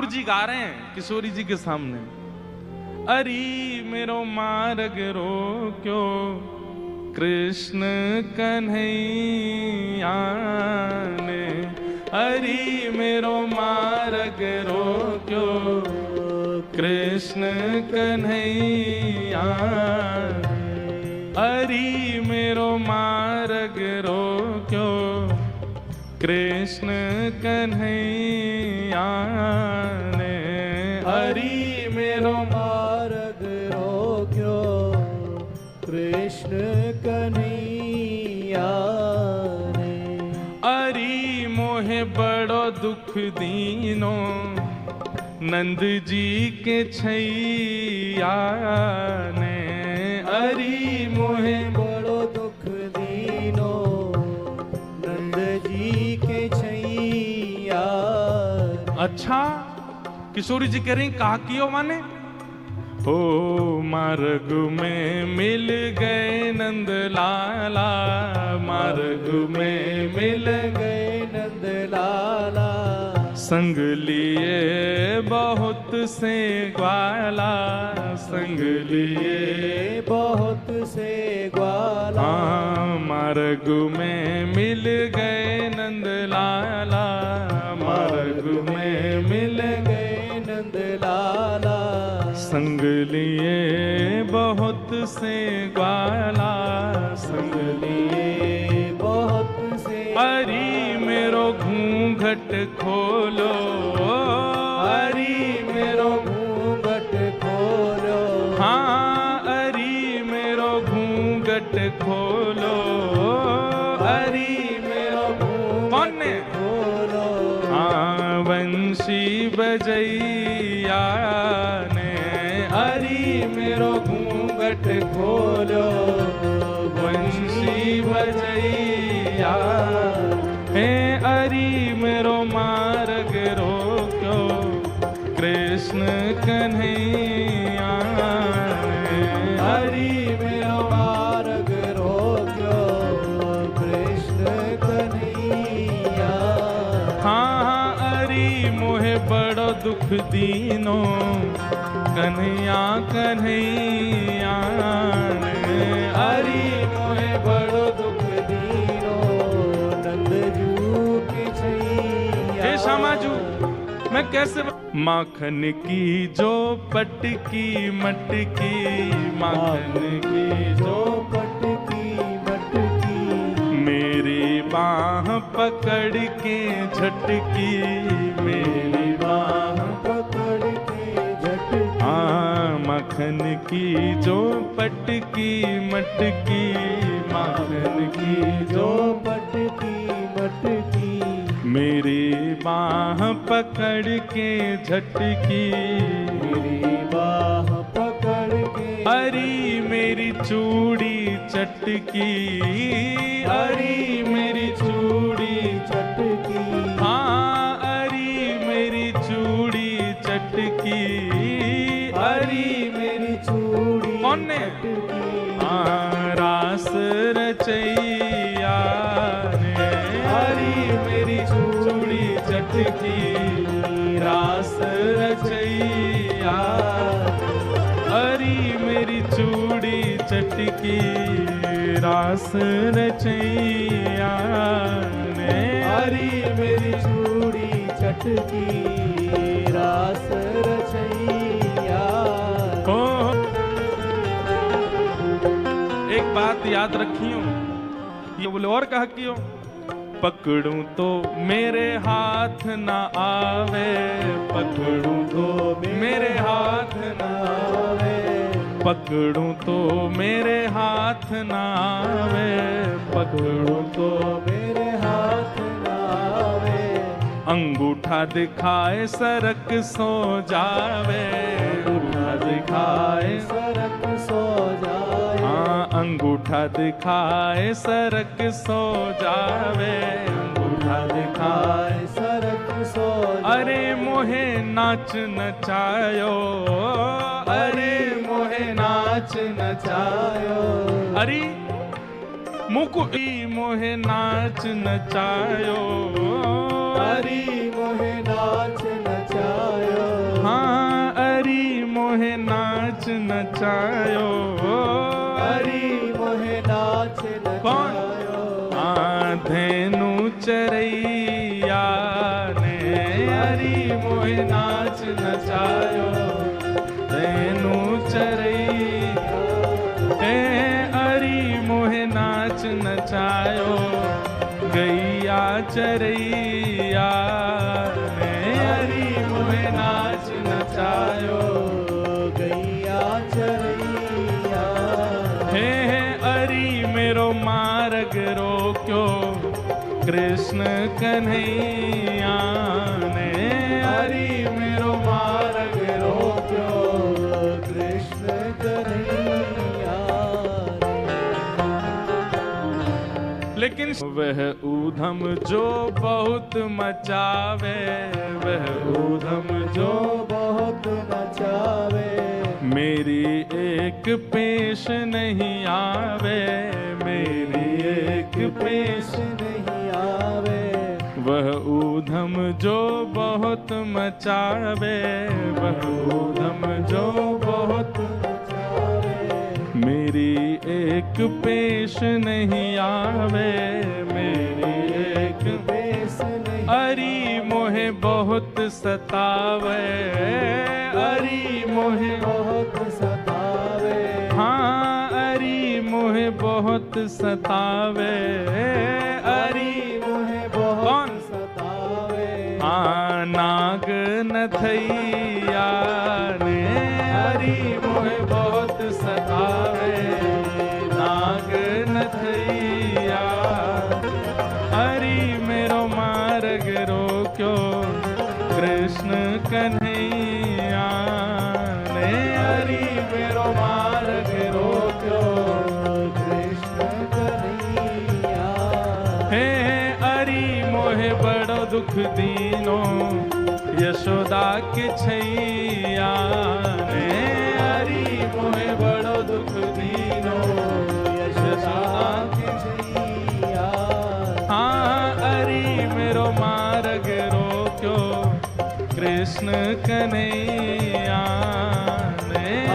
जी गा रहे हैं किशोरी जी के सामने, अरे मेरो मार्ग रोक्यो कृष्ण कन्हैया ने, अरे मेरो मार्ग रोक्यो कृष्ण कन्हैया, अरे मेरो मार्ग रोक्यो कृष्ण कन्हैया ने, हरि मेरो मार्ग रोक्यो कृष्ण कन्हैया ने, अरे मोहे बड़ो दुख दीनो नंद जी के छैया ने, अरे मोहे बड़ो दुख दीनो नंद जी के छैया। अच्छा, किशोरी जी कह रही कहा कियो माने, हो मार्ग में मिल गए नंद लाला, मार्ग में मिल गए नंद लाला, संग लिए बहुत से ग्वाला, संग लिए बहुत से ग्वाला। हाँ, मार्ग में मिल गए नंद लाला, मार्ग में मिल गए नंद लाला, संग लिए बहुत से ग्वाला, संग लिए बहुत से। अरे मेरो घूंघट खोलो, अरे मेरो घूंघट खोलो, हाँ अरे मेरो घूंघट खोलो, अरे मेरो कौन ने खोलो, हाँ बंशी बजैया ने, अरे मेरो घूंघट खोलो, बंशी बजैया हे, अरे मेरो मार्ग रोक्यो कृष्ण कन्हैया ने, हरि मेरो मार्ग रोक्यो कृष्ण कन्हैया। हाँ हाँ अरे मोहे बड़ो दुख दीनो कन्हैया कन्हैया ने, हरि मोहे बड़ो दुख दीनो नंद जू के छैया। हे श्यामाजू मैं कैसे माखन की जो पटकी मटकी, माखन की जो पटकी मटकी, मेरी बाह पकड़ के झटकी, मेरी बाह पकड़ के झटकी। हाँ माखन की जो पटकी मटकी, माखन की जो पटकी मटकी, मेरी बाह पकड़ के झटकी, मेरी बाह पकड़ के। अरे मेरी चूड़ी चटकी, अरे मेरी चूड़ी चटकी, हाँ अरे मेरी चूड़ी चटकी, हरि मेरी चूड़ी कौन ने चटकी, हाँ रास रचैया ने, हरि मेरी चूड़ी चटकी रास रचैया, अरे मेरी चूड़ी चटकी रास रचैया ने, हरि मेरी चूड़ी चटकी रास रचैया। हो एक बात याद रखियो, ये बोले और कहा कियो, पकड़ूं तो मेरे हाथ ना आवे, पकड़ूं तो मेरे हाथ ना आवे, पकड़ूं तो मेरे हाथ ना आवे, पकड़ूं तो मेरे हाथ ना आवे, अंगूठा दिखाए सरक सो जावे, अंगूठा दिखाए सरक सो जाए। हाँ अंगूठा दिखाए सरक सो जावे, अंगूठा दिखाए सरक सो जाए। अरे मोहे नाच नचायो, अरे मोहे नाच नचायो, अरे मुकुई मोहे नाच नचायो, हरि मोहे नाच नचायो, मोहे नाच नचायो हरि मोहे नाच नचायो धेनु चरैया ने हरि मोहे नाच नचायो धेनु चरैया हे हरि मोहे नाच नचायो गैया चरैया ने हरि मोहे नाच नचायो गैया चरैया हे हरि मेरो मार्ग रोक्यो कृष्ण कन्हैया ने हरि मेरो मार्ग रोक्यो कृष्ण कन्हैया लेकिन वह ऊधम जो बहुत मचावे वह ऊधम जो जो बहुत नचावे मेरी एक पेश नहीं आवे मेरी एक पेश नहीं आवे वह ऊधम जो बहुत मचावे वह ऊधम जो बहुत नचावे मेरी एक पेश नहीं आवे मेरी एक बेस नहीं हरि मोहे बहुत सतावे हरि मोहे बहुत सतावे हाँ हरि मोहे बहुत सतावे हरि मोहे कौन? बहुत सतावे नाग नथैया ने हरि मोहे बहुत सतावे नाग नथैया हरि मेरो मार्ग रोक्यो कृष्ण कन्हैया ने हरि मेरो मार्ग रोक्यो कृष्ण कन्हैया हे हरि मोहे बड़ो दुख दीनो यशोदा के छैया ने हरि मोहे बड़ो दुख दीनो यशोदा के छैया हाँ हरि मेरो मार्ग रोक्यो कृष्ण कन्हैया